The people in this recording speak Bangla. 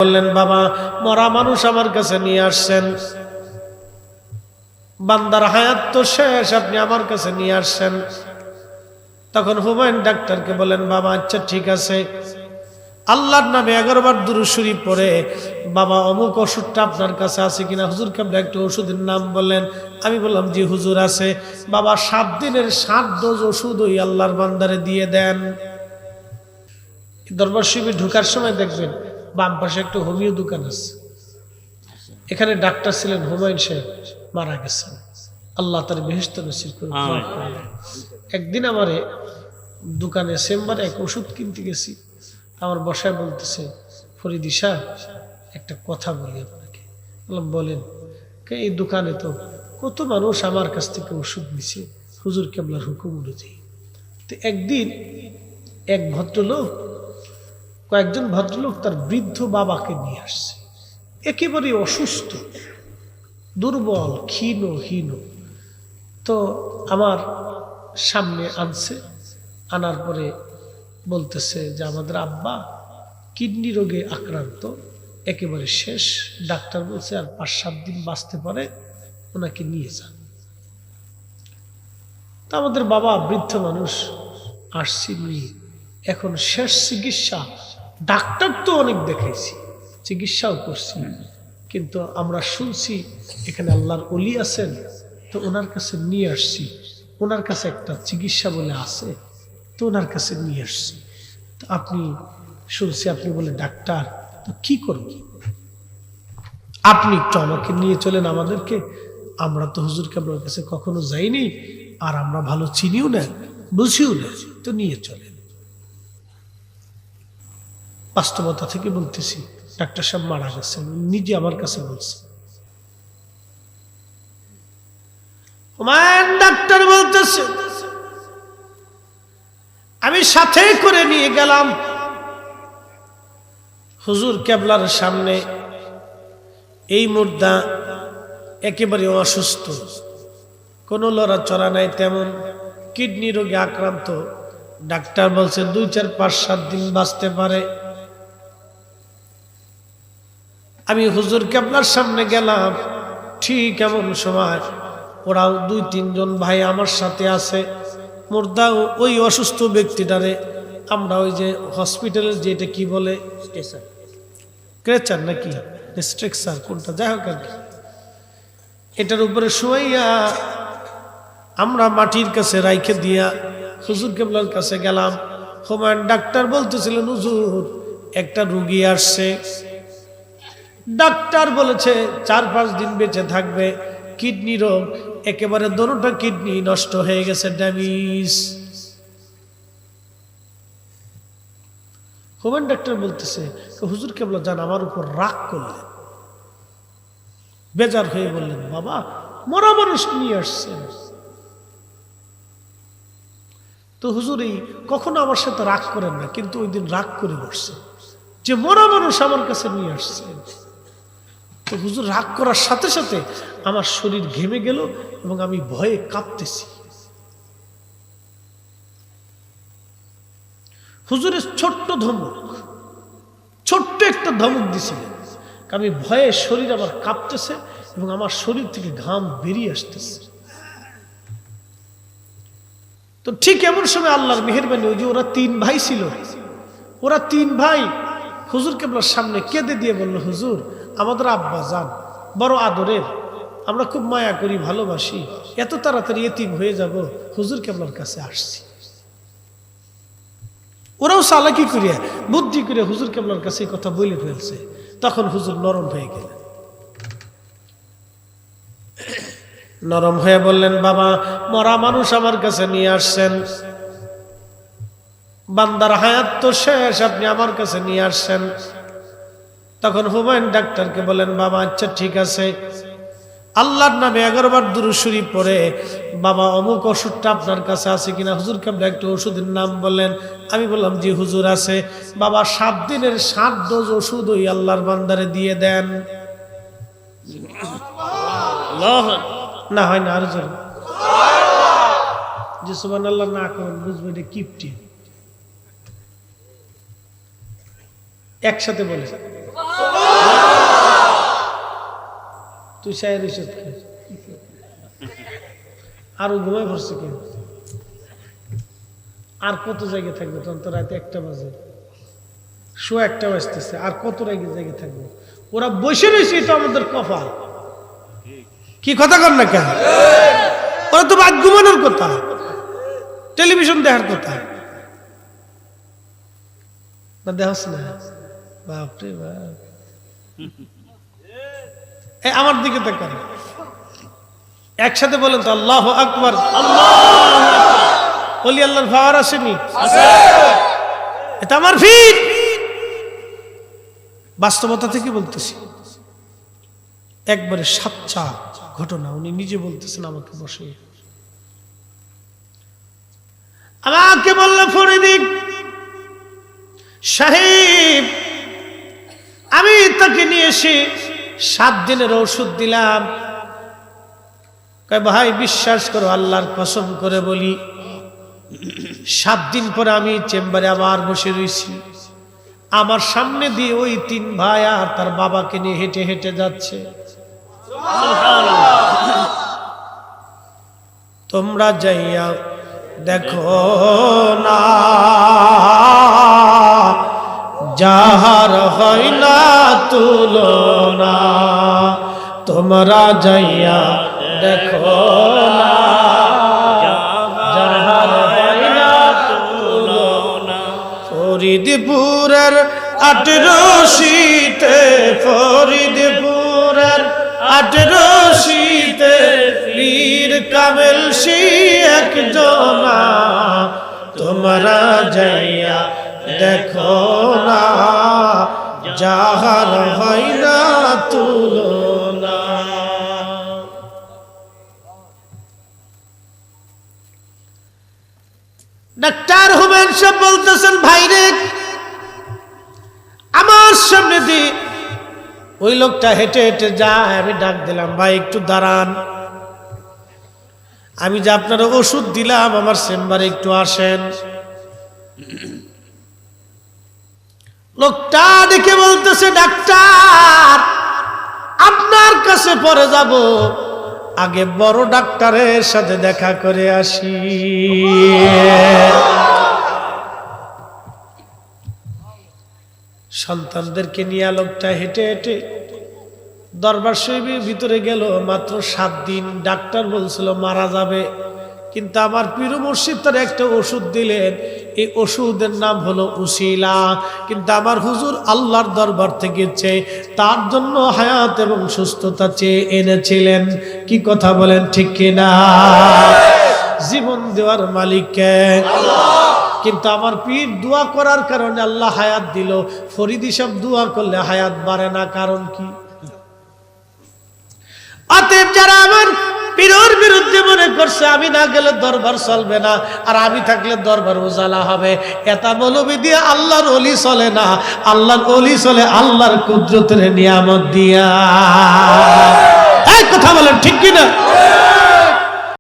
বললেন, বাবা মরা মানুষ আমার কাছে নিয়ে আসছেন, বান্দার হায়াত তো শেষ, আপনি আমার কাছে নিয়ে আসছেন। তখন হুমায়ুন ডাক্তারকে বলেন, বাবা আচ্ছা ঠিক আছে, আল্লাহর নামে 11 বার দুরূদ শরীফ পড়ে বাবা অমুক ওষুধটা আপনার কাছে আছে কিনা? হুজুর কেবলা একটা ওষুধের নাম বললেন। আমি বললাম জি হুজুর আছে। বাবা 7 দিনের 7 ডোজ ওষুধ ওই আল্লাহর বান্দারে দিয়ে দেন। দরবার শরীফে ঢোকার সময় দেখবেন বাম পাশে একটা হোমিও দোকান আছে, এখানে ডাক্তার ছিলেন হুমায়ুন সাহেব, মারা গেছেন, আল্লাহ তার বেহেশত নসিব করুন। একদিন আমারে দোকানে চেম্বারে এক ওষুধ কিনতে গেছি, আমার বসায় বলতেছে, ফরিদি সাহেব একটা কথা বলি আপনাকে। বললাম বলেন। এই দোকানে তো কত মানুষ আমার কাছ থেকে ওষুধ নিছে হুজুর কেবলার হুকুম অনুযায়ী। তো একদিন কয়েকজন ভদ্রলোক তার বৃদ্ধ বাবাকে নিয়ে আসছে, একেবারে অসুস্থ, দুর্বল, ক্ষীণ। তো আমার সামনে আনছে, আনার পরে বলতেছে যে আমাদের আব্বা কিডনি রোগে আক্রান্ত, একেবারে শেষ, ডাক্তার বলছে আর 5-7 দিন বাঁচতে পারে, ওনাকে নিয়ে যান। তা আমাদের বাবা বৃদ্ধ মানুষ, আসছি নিয়ে, এখন শেষ চিকিৎসা, ডাক্তার তো অনেক দেখাইছি, চিকিৎসাও করছি, কিন্তু আমরা শুনছি এখানে আল্লাহর ওলি আছেন, তো ওনার কাছে নিয়ে আসছি, ওনার কাছে একটা চিকিৎসা বলে আছে, তো ওনার কাছে নিয়ে আসছি। তো আপনি শুনছি আপনি বলে ডাক্তার, তো কি করব? আপনি একটু আমাকে নিয়ে চলেন আমাদেরকে, আমরা তো হুজুর কেবলার কাছে কখনো যাইনি, আর আমরা ভালো চিনিও না, বুঝিও না, তো নিয়ে চলেন। বাস্তবতা থেকে বলতেছি, ডাক্তার সাহেব মারা গেছেন, নিজে আমার কাছে বলছে। হুমায়ুন ডাক্তার বলতেছে, আমি সাথে করে নিয়ে গেলাম হুজুর কেবলার সামনে। এই মুর্দা একেবারে অসুস্থ, কোনো লড়াচড়া নাই তেমন, কিডনি রোগে আক্রান্ত, ডাক্তার বলছে 2, 4, 5, 7 দিন বাঁচতে পারে। আমি হুজুর কেবলার সামনে গেলাম, ঠিক এমন সময় ওরাও 2-3 জন ভাই আমার সাথে আছে। মুর্দা ওই অসুস্থ ব্যক্তিটারে আমরা ওই যে হসপিটালের যেটা কি বলে, ক্রেচার নাকি স্ট্রেকচার কোনটা, যাই হোক আর কি, এটার উপরে শুয়াইয়া আমরা মাটির কাছে রাইখে দিয়া হুজুর কেবলার কাছে গেলাম। হুমায়ুন ডাক্তার বলতেছিলেন, হুজুর একটা রুগী আসছে, ডাক্তার বলেছে 4-5 দিন বেঁচে থাকবে, কিডনি রোগ, একেবারে দোনোটা কিডনি নষ্ট হয়ে গেছে, ড্যামেজ। হুমায়ুন ডাক্তার বলতেছে, হুজুর কেবলা জান আমার উপর রাগ করলেন, বেজার হয়ে বললেন, বাবা মরা মানুষ নিয়ে আসছেন, তো হুজুর এই কখনো আমার সাথে রাগ করেন না, কিন্তু ওই দিন রাগ করে বসছে যে মরা মানুষ আমার কাছে নিয়ে আসছেন। তো হুজুর রাগ করার সাথে সাথে আমার শরীর ঘেমে গেল এবং আমি ভয়ে কাঁপতেছি। হুজুরের ছোট্ট একটা ধমক দিছিলেন, আমি ভয়ে শরীর আমার কাঁপতেছে এবং আমার শরীর থেকে ঘাম বেরিয়ে আসতেছে। তো ঠিক এমন সময় আল্লাহর মেহেরবানি, ওই যে ওরা 3 ভাই ছিল, ওরা 3 ভাই হুজুর কেবলার সামনে কেঁদে দিয়ে বলল, হুজুর আমাদের আব্বা জান বড় আদরের, আমরা খুব মায়া করি, ভালোবাসি, এত তাড়াতাড়ি এতিম হয়ে যাব, হুজুর কেবলার কাছে আসছি। ওরাও চালাকি করিয়া বুদ্ধি করে হুজুর কেবলার কাছে কথা বলে ফেলছে। তখন হুজুর নরম হয়ে গেলেন, নরম হয়ে বললেন, বাবা মরা মানুষ আমার কাছে নিয়ে আসছেন, বান্দার হায়াত তো শেষ, আপনি আমার কাছে নিয়ে আসছেন। তখন হুমায়ুন ডাক্তারকে বলেন, বাবা আচ্ছা ঠিক আছে, আল্লাহর নামে 11 বার দুরূদ শরীফ পড়ে বাবা অমুক ওষুধটা আপনার কাছে আছে কিনা? হুজুর কেবলা একটা ওষুধের নাম বললেন। আমি বললাম জি হুজুর আছে। বাবা 7 দিনের 7 ডোজ ওষুধ ওই আল্লাহর বান্দারে দিয়ে দেন। না হয় না, আর জোরে যে সুবহানাল্লাহ না করেন বুঝবে এটা কিপটি। একসাথে বলে তুই চাই রইছ আরো ঘুমাই পড়ছে কেউ আর কত জায়গায় থাকবে তখন তো রাতে 1টা বাজে 1:15 বাজতেছে আর কত জায়গায় থাকবে ওরা বসে রয়েছে এটা আমাদের কপাল কি কথা কর না কেন ওরা তো রাত ঘুমানোর কথা টেলিভিশন দেখার কথা না দেখাস না বাপরে বাপ আমার দিকে তাকান একসাথে বলেন তো আল্লাহু আকবার ওলি আল্লাহর পাওয়ার আসেনি এটা আমার ফিট বাস্তবতা থেকে বলতেছি একবারে সাচ্চা ঘটনা উনি নিজে বলতেছেন আমাকে বসে আমাকে বলল ফরিদি সাহেব আমি তাকে নিয়ে এসে 7 দিনের ঔষধ দিলাম কয় ভাই বিশ্বাস করো আল্লাহর কসম করে বলি 7 দিন পরে আমি চেম্বারে আবার বসে রয়েছি আমার সামনে দিয়ে ওই 3 ভাই আর তার বাবাকে নিয়ে হেঁটে হেঁটে যাচ্ছে তোমরা যাইয়া দেখো না যাহার হয় না তুলনা তোমরা যাইয়া দেখো না যাহার হয় না তুলনা ফরিদপুরের 18 শীতে ফরিদপুরের 18 শীতে পীর কামেল সি একজনা তোমরা যাইয়া দেখো না যাহার হয় না তুলনা ডাক্তার হুমায়ুন সাহেব বলতেছেন ভাইরে আমার সামনে দিয়ে ওই লোকটা হেঁটে হেঁটে যায় আমি ডাক দিলাম ভাই একটু দাঁড়ান আমি যে আপনার ওষুধ দিলাম আমার চেম্বারে একটু আসেন লোকটা দেখে বলতেছে ডাক্তার আপনার কাছে পরে যাব আগে বড় ডাক্তারের সাথে দেখা করে আসি সন্তানদেরকে নিয়ে লোকটা হেঁটে হেঁটে দরবার শরীফের ভিতরে গেল মাত্র 7 দিন ডাক্তার বলছিল মারা যাবে কিন্তু আমার পীর মুর্শিদ তার একটা ওষুধ দিলেন এই ওষুধের নাম হলো উসিলা কিন্তু আমার হুজুর আল্লাহর দরবার থেকে চেয়ে তার জন্য হায়াত এবং সুস্থতা চেয়ে এনেছিলেন কি কথা বলেন ঠিক কিনা জীবন দেওয়ার মালিক কে আল্লাহ কিন্তু আমার পীর দোয়া করার কারণে আল্লাহ হায়াত দিল ফরিদি সাহেব দোয়া করলে হায়াত বাড়ে না কারণ কি অতএব যারা আমার পীরের বিরুদ্ধে মনে করছে আমি না গেলে দরবার চলবে না আর আমি থাকলে দরবার উজালা হবে এটা মৌলবি দিয়ে আল্লাহর ওলি চলে না আল্লাহর ওলি চলে আল্লাহর কুদরতের নিয়ামত দিয়া এই কথা বলেন ঠিক কি না